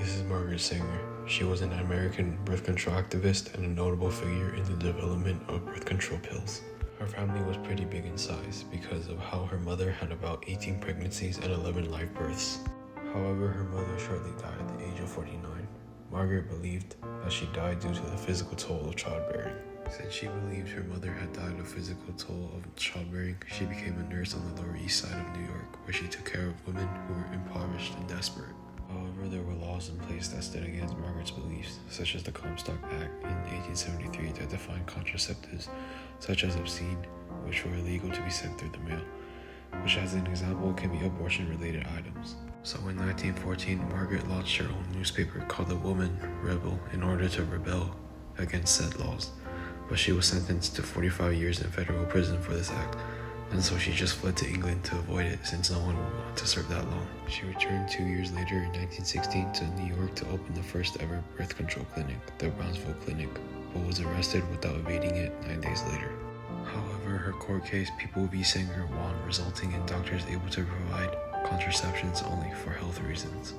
This is Margaret Sanger. She was an American birth control activist and a notable figure in the development of birth control pills. Her family was pretty big in size because of how her mother had about 18 pregnancies and 11 live births. However, her mother shortly died at the age of 49. Margaret believed that she died due to the physical toll of childbearing. Since she believed her mother had died of physical toll of childbearing, she became a nurse on the Lower East Side of New York, where she took care of women who were impoverished and desperate. However, there were laws in place that stood against Margaret's beliefs, such as the Comstock Act in 1873 that defined contraceptives such as obscene, which were illegal to be sent through the mail, which as an example can be abortion-related items. So in 1914, Margaret launched her own newspaper called The Woman Rebel in order to rebel against said laws, but she was sentenced to 45 years in federal prison for this act, and so she just fled to England to avoid it since no one would want to serve that long. She returned 2 years later in 1916 to New York to open the first ever birth control clinic, the Brownsville Clinic, but was arrested without evading it 9 days later. However, her court case, People v. Sanger, won, resulting in doctors able to provide contraceptions only for health reasons.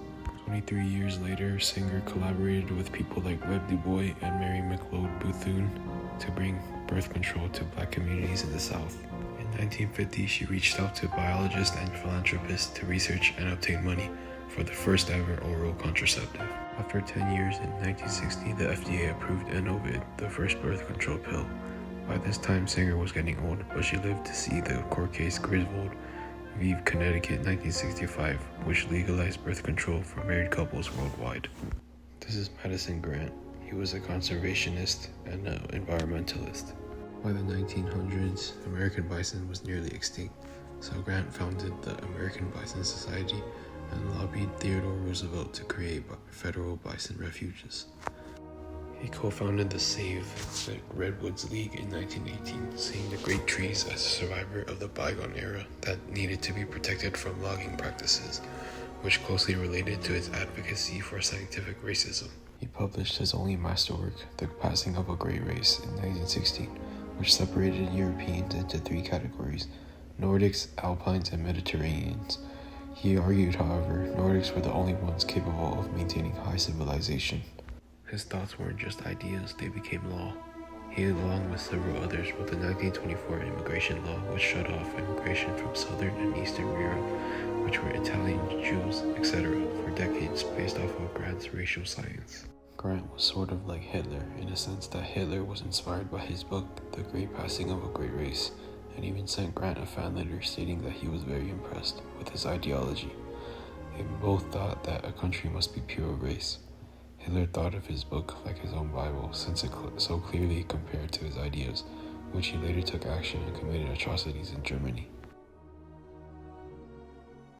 23 years later, Sanger collaborated with people like Webb Du Bois and Mary McLeod Bethune to bring birth control to Black communities in the South. In 1950, she reached out to biologists and philanthropists to research and obtain money for the first ever oral contraceptive. After 10 years, in 1960, the FDA approved Enovid, the first birth control pill. By this time, Sanger was getting old, but she lived to see the court case Griswold v. Connecticut 1965, which legalized birth control for married couples worldwide. This is Madison Grant. He was a conservationist and an environmentalist. By the 1900s, American bison was nearly extinct, so Grant founded the American Bison Society and lobbied Theodore Roosevelt to create federal bison refuges. He co-founded the Save the Redwoods League in 1918, seeing the great trees as a survivor of the bygone era that needed to be protected from logging practices, which closely related to his advocacy for scientific racism. He published his only masterwork, The Passing of a Great Race, in 1916, which separated Europeans into 3 categories: Nordics, Alpines, and Mediterraneans. He argued, however, Nordics were the only ones capable of maintaining high civilization. His thoughts weren't just ideas, they became law. He, along with several others, wrote the 1924 immigration law, which shut off immigration from Southern and Eastern Europe, which were Italians, Jews, etc., for decades based off of Grant's racial science. Grant was sort of like Hitler, in a sense that Hitler was inspired by his book, The Great Passing of a Great Race, and even sent Grant a fan letter stating that he was very impressed with his ideology. They both thought that a country must be pure race. Hitler thought of his book like his own Bible, since it so clearly compared to his ideas, which he later took action and committed atrocities in Germany.